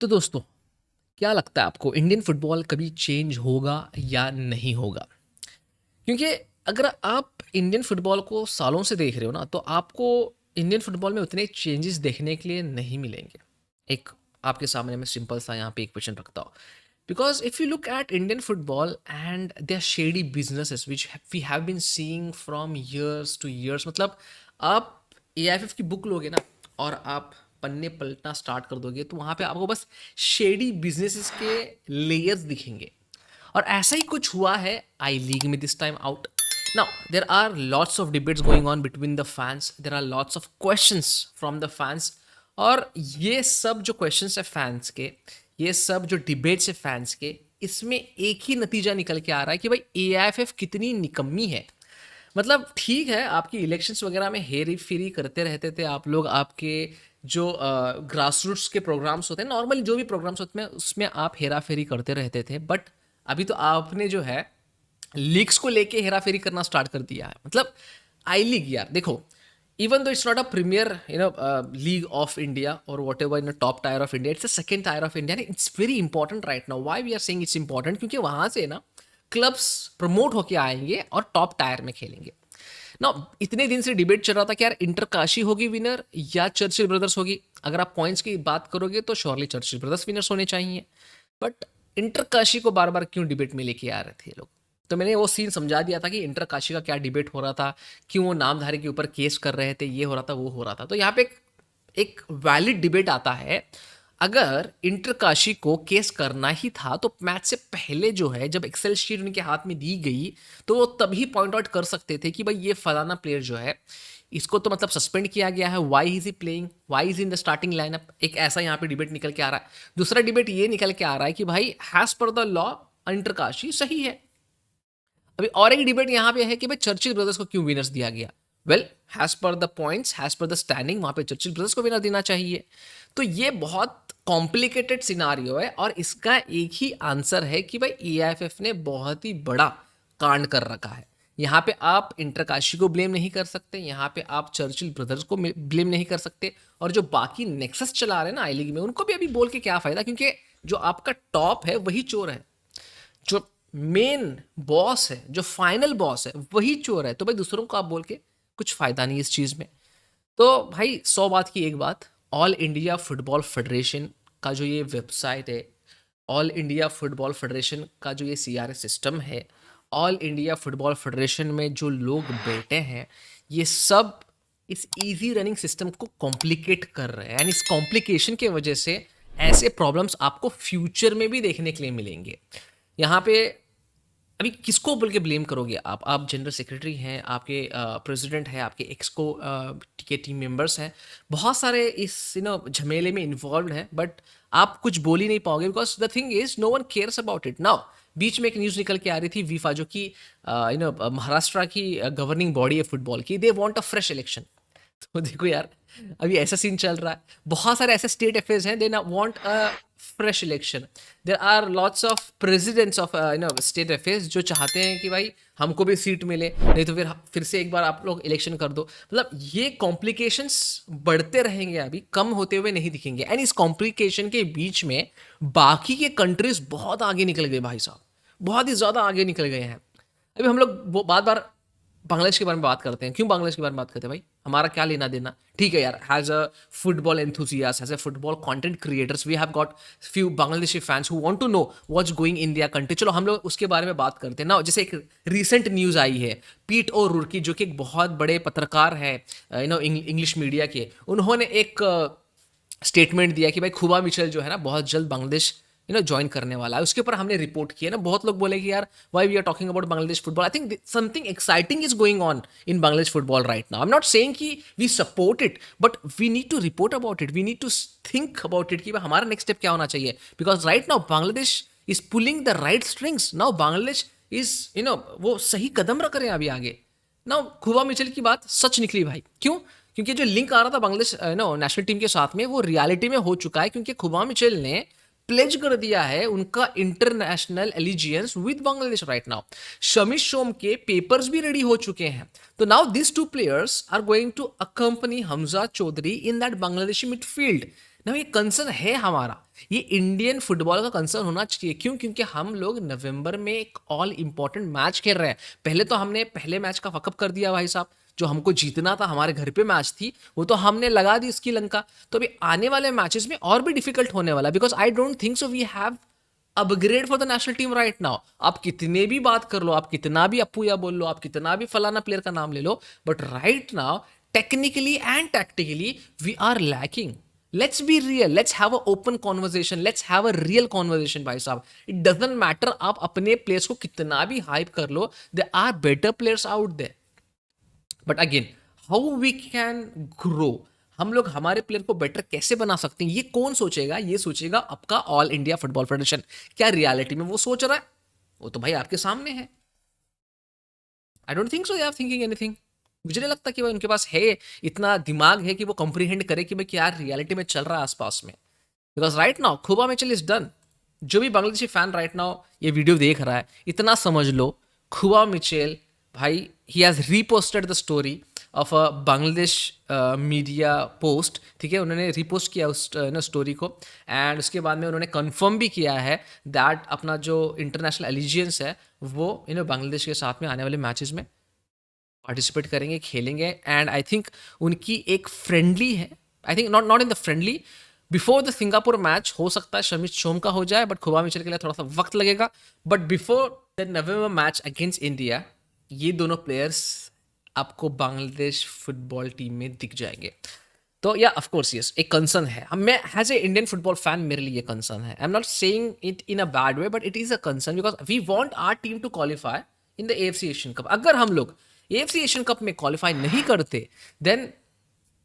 तो दोस्तों, क्या लगता है आपको इंडियन फुटबॉल कभी चेंज होगा या नहीं होगा? क्योंकि अगर आप इंडियन फुटबॉल को सालों से देख रहे हो ना, तो आपको इंडियन फुटबॉल में उतने चेंजेस देखने के लिए नहीं मिलेंगे। एक आपके सामने मैं सिंपल सा यहाँ पे एक क्वेश्चन रखता हूँ। Because if you look at Indian football and their shady businesses which we have been seeing from years to years, मतलब आप एआईएफएफ की बुक लोगे ना और आप पन्ने पलटना स्टार्ट कर दोगे, तो वहाँ पे आपको बस शेडी बिजनेसेस के लेयर्स दिखेंगे। और ऐसा ही कुछ हुआ है आई लीग में this time out. Now there are lots of debates going on between the fans, there are lots of questions from the fans. और ये सब जो क्वेश्चंस है फैंस के, ये सब जो डिबेट्स है फैंस के, इसमें एक ही नतीजा निकल के आ रहा है कि भाई एआईएफएफ कितनी निकम्मी है। मतलब ठीक है, आपकी इलेक्शंस वगैरह में हेरी फेरी करते रहते थे आप लोग, आपके जो ग्रास रूट्स के प्रोग्राम्स होते हैं, नॉर्मली जो भी प्रोग्राम्स होते हैं उसमें आप हेरा फेरी करते रहते थे। बट अभी तो आपने जो है लीग्स को लेके हेरा फेरी करना स्टार्ट कर दिया है। मतलब आई लीग यार देखो, even though it's not a premier league of India or whatever in the top tier of India, it's a second tier of India and it's very important right now. Why we are saying it's important? क्योंकि वहां से ना clubs promote होके आएंगे और top tier में खेलेंगे ना। इतने दिन से डिबेट चल रहा था कि यार इंटर काशी होगी विनर या चर्चिल ब्रदर्स होगी। अगर आप पॉइंट्स की बात करोगे तो श्योरली चर्चिल ब्रदर्स विनर्स होने चाहिए। बट इंटर काशी को बार बार क्यों डिबेट में लेके आ रहे थे ये लोग? तो मैंने वो सीन समझा दिया था कि इंटर काशी का क्या डिबेट हो रहा था, क्यों वो नामधारी के ऊपर केस कर रहे थे, ये हो रहा था वो हो रहा था। तो यहाँ पे एक वैलिड डिबेट आता है। अगर इंटर काशी को केस करना ही था तो मैच से पहले जो है, जब एक्सेल शीट उनके हाथ में दी गई, तो वो तभी पॉइंट आउट कर सकते थे कि भाई ये फलाना प्लेयर जो है, इसको तो मतलब सस्पेंड किया गया है, why is he playing, why is in the starting lineup. एक ऐसा यहाँ पे डिबेट निकल के आ रहा है। दूसरा डिबेट ये निकल के आ रहा है कि भाई हैज पर द लॉ इंटर काशी सही है। अभी और एक डिबेट यहाँ पे है कि भाई चर्चिल ब्रदर्स को क्यों विनर्स दिया गया। वेल, हैज पर द पॉइंट्स, हैज पर द स्टैंडिंग, वहां पे चर्चिल ब्रदर्स को विनर देना चाहिए। तो ये बहुत कॉम्प्लिकेटेड सिनारियो है और इसका एक ही आंसर है कि भाई एआईएफएफ ने बहुत ही बड़ा कांड कर रखा है। यहाँ पे आप इंटरकाशी को ब्लेम नहीं कर सकते, यहाँ पे आप चर्चिल ब्रदर्स को ब्लेम नहीं कर सकते, और जो बाकी नेक्सस चला रहे हैं ना आई लीग में, उनको भी अभी बोल के क्या फायदा, क्योंकि जो आपका टॉप है वही चोर है। जो मेन बॉस है, जो फाइनल बॉस है, वही चोर है। तो भाई दूसरों को आप बोल के कुछ फायदा नहीं इस चीज में। तो भाई 100 बात की एक बात, ऑल इंडिया फुटबॉल फेडरेशन का जो ये वेबसाइट है, ऑल इंडिया फुटबॉल फेडरेशन का जो ये सीआरएस सिस्टम है, ऑल इंडिया फुटबॉल फेडरेशन में जो लोग बैठे हैं, ये सब इस इजी रनिंग सिस्टम को कॉम्प्लिकेट कर रहे हैं। एंड इस कॉम्प्लिकेशन के वजह से ऐसे प्रॉब्लम्स आपको फ्यूचर में भी देखने के लिए मिलेंगे। यहाँ पे अभी किसको बोल के ब्लेम करोगे आप जनरल सेक्रेटरी हैं, आपके प्रेसिडेंट हैं, आपके एक्सको के टीम मेंबर्स हैं, बहुत सारे इस झमेले में इन्वॉल्व हैं, बट आप कुछ बोल ही नहीं पाओगे because the thing is no one cares about it now. बीच में एक न्यूज़ निकल के आ रही थी वीफा, जो कि महाराष्ट्र की गवर्निंग बॉडी है फुटबॉल की, they want a fresh election. तो देखो यार, अभी ऐसा सीन चल रहा है। बहुत सारे ऐसे स्टेट अफेयर्स हैं, दे ना want a fresh election. There are lots of presidents of state affairs जो चाहते हैं कि भाई हमको भी सीट मिले, नहीं तो फिर से एक बार आप लोग इलेक्शन कर दो। मतलब ये कॉम्प्लिकेशंस बढ़ते रहेंगे, अभी कम होते हुए नहीं दिखेंगे। एंड इस कॉम्प्लिकेशन के बीच में बाकी के कंट्रीज बहुत आगे निकल गए भाई साहब, बहुत ही ज़्यादा आगे निकल गए हैं। अभी हम लोग वो बार बार बांग्लादेश के बारे में बात करते हैं, क्यों बांग्लादेश के बारे में बात करते हैं भाई, हमारा क्या लेना देना। ठीक है यार, as a football enthusiast, as a football content creators, we have got few Bangladeshi fans who want to know what's going in their country. चलो हम लोग उसके बारे में बात करते हैं ना। जैसे एक रिसेंट न्यूज़ आई है, पीट ओ रुर्की जो कि एक बहुत बड़े पत्रकार है इंग्लिश मीडिया के, उन्होंने एक स्टेटमेंट दिया कि भाई खुबा मिचेल जो है ना बहुत जल्द बांग्लादेश ज्वाइन करने वाला है। उसके ऊपर हमने रिपोर्ट किया ना, बहुत लोग बोले कि यार why we are talking about Bangladesh football, I think something exciting is going on in Bangladesh football right now. I am not saying कि we support it, but we need to report about it, we need to think about it कि भाई हमारा next step क्या होना चाहिए। Because right now Bangladesh is pulling the right strings. Now Bangladesh is वो सही कदम रख रहे हैं अभी आगे। ना खुबा मिचेल की बात सच निकली भाई, क्यों? क्योंकि जो लिंक आ रहा था बांग्लादेश नेशनल टीम के साथ में, वो रियलिटी में हो चुका है, क्योंकि खुबा मिचेल ने प्लेज कर दिया है उनका international allegiance with Bangladesh right now. Shami Shome के पेपर्स भी रेडी हो चुके हैं। तो now this two players are going to accompany Hamza Choudhury in that Bangladeshi midfield. Now ये कंसर्न है हमारा ये इंडियन फुटबॉल का कंसर्न होना चाहिए। क्यों? क्योंकि हम लोग नवंबर में एक ऑल इंपॉर्टेंट मैच खेल रहे हैं। पहले तो हमने पहले मैच का फकअप कर दिया भाई साहब, जो हमको जीतना था, हमारे घर पे मैच थी, वो तो हमने लगा दी श्रीलंका। तो अभी आने वाले मैचेस में और भी डिफिकल्ट होने वाला, because I don't think so we have upgrade for the national team right now. आप कितने भी बात कर लो, आप कितना भी अप्पू या बोल लो, आप कितना भी फलाना प्लेयर का नाम ले लो, but right now technically and tactically we are lacking. Let's be real, let's have a open conversation, let's have a real conversation भाई साहब। इट डजंट मैटर आप अपने प्लेयर्स को कितना भी हाइप कर लो, they are better players out there. But again, how we can grow, हम लोग हमारे प्लेयर को बेटर कैसे बना सकते हैं, ये कौन सोचेगा? ये सोचेगा आपका ऑल इंडिया फुटबॉल फेडरेशन। क्या रियलिटी में वो सोच रहा है? वो तो भाई आपके सामने है। I don't think so they are thinking anything. मुझे नहीं लगता कि वो उनके पास है इतना दिमाग है कि वो कंप्रीहेंड करे कि भाई क्या रियलिटी में चल रहा है आसपास में। बिकॉज राइट नाउ खुबा मिचेल इज डन। जो भी बांग्लादेशी फैन राइट नाउ ये वीडियो देख रहा है, इतना समझ लो, खुबा मिचेल भाई, he has reposted the story of a Bangladesh media post. ठीक है, उन्होंने रीपोस्ट किया उस स्टोरी को, एंड उसके बाद में उन्होंने कंफर्म भी किया है दैट अपना जो इंटरनेशनल एलिजियंस है वो बांग्लादेश के साथ में आने वाले मैचेस में पार्टिसिपेट करेंगे, खेलेंगे। एंड आई थिंक उनकी एक फ्रेंडली है, I think not in the friendly, before the Singapore match हो सकता है शमित शोम का हो जाए, बट खुबा मिचेल के लिए थोड़ा सा वक्त लगेगा। But before the November match against India, ये दोनों प्लेयर्स आपको बांग्लादेश फुटबॉल टीम में दिख जाएंगे। तो या ऑफ कोर्स यस, एक कंसर्न है। मैं as a Indian football fan, मेरे लिए कंसर्न है। I am not saying it in a bad way, but it is a concern because we want our team to qualify in the AFC Asian Cup. अगर हम लोग AFC Asian Cup में qualify नहीं करते, then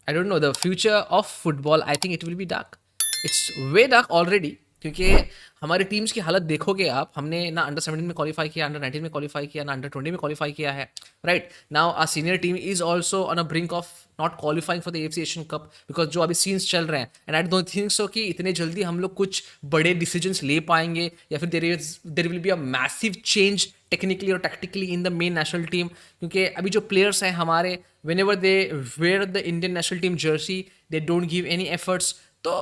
I don't know, the future of football I think it will be dark. It's way dark already, क्योंकि हमारी teams की हालत देखोगे आप, हमने ना अंडर 17 में क्वालिफाई किया, अंडर 19 में क्वालिफाई किया, ना अंडर 20 में क्वालिफाई किया है। Right now our senior team is also on a brink of not qualifying for the AFC Asian Cup, because जो अभी सीन्स चल रहे हैं, and I don't think so कि इतने जल्दी हम लोग कुछ बड़े डिसीजंस ले पाएंगे, या फिर there will be a massive change technically और tactically in the main national team. क्योंकि अभी जो प्लेयर्स हैं हमारे, whenever they wear the Indian national team jersey, they don't give any efforts. तो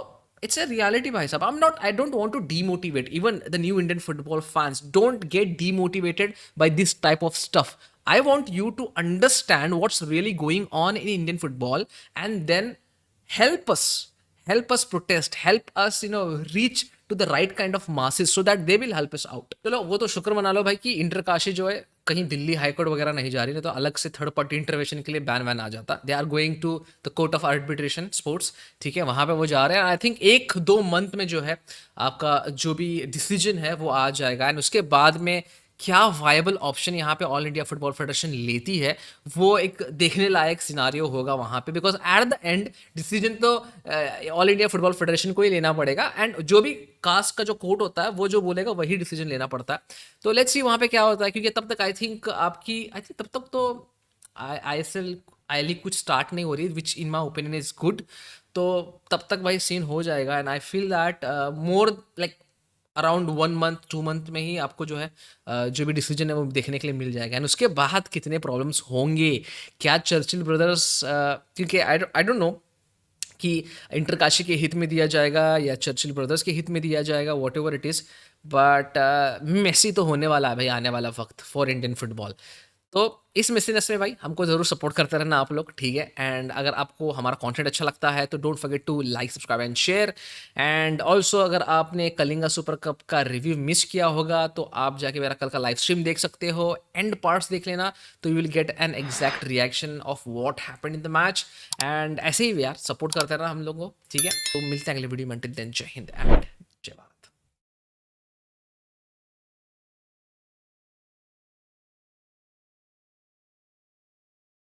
it's a reality भाई साहब। I don't want to demotivate even the new Indian football fans. Don't get demotivated by this type of stuff. I want you to understand what's really going on in Indian football, and then help us protest, help us reach to the right kind of masses so that they will help us out। चलो वो तो शुक्र मना लो भाई कि इंटरकाशी जो है कहीं दिल्ली हाईकोर्ट वगैरह नहीं जा रही, नहीं तो अलग से थर्ड पार्टी इंटरवेंशन के लिए बैन वैन आ जाता। They are going to the court of arbitration sports, ठीक है, वहाँ पे वो जा रहे हैं। आई थिंक 1-2 मंथ में जो है आपका जो भी डिसीजन है वो आ जाएगा, एंड उसके बाद में क्या वायबल ऑप्शन यहाँ पे ऑल इंडिया फुटबॉल फेडरेशन लेती है, वो एक देखने लायक सिनारियो होगा वहाँ पे। Because at the end decision तो ऑल इंडिया फुटबॉल फेडरेशन को ही लेना पड़ेगा, एंड जो भी कास्ट का जो कोर्ट होता है वो जो बोलेगा वही डिसीजन लेना पड़ता है। तो लेट्स सी वहाँ पे क्या होता है, क्योंकि तब तक आई थिंक तब तक तो ISL आई लीग कुछ स्टार्ट नहीं हो रही, विच इन माई ओपिनियन इज गुड। तो तब तक भाई सीन हो जाएगा, and I feel that more like around 1 month 2 month में ही आपको जो है जो भी डिसीजन है वो देखने के लिए मिल जाएगा। एंड उसके बाद कितने प्रॉब्लम्स होंगे, क्या चर्चिल ब्रदर्स, क्योंकि आई डोंट नो कि इंटरकाशी के हित में दिया जाएगा या चर्चिल ब्रदर्स के हित में दिया जाएगा, whatever it is, but messy तो होने वाला है भाई आने वाला वक्त फॉर इंडियन फुटबॉल। तो इस मेसीनेस में भाई हमको ज़रूर सपोर्ट करते रहना आप लोग, ठीक है। एंड अगर आपको हमारा कंटेंट अच्छा लगता है तो don't forget to like, subscribe and share. And also अगर आपने कलिंगा सुपर कप का रिव्यू मिस किया होगा तो आप जाके मेरा कल का लाइव स्ट्रीम देख सकते हो, एंड पार्ट्स देख लेना, तो you will get an exact reaction of what happened in the match. And ऐसे ही यार सपोर्ट करते रहना हम लोगों को, ठीक है। तो मिलते हैं अगले वीडियो में, टिल देन जय हिंद एंड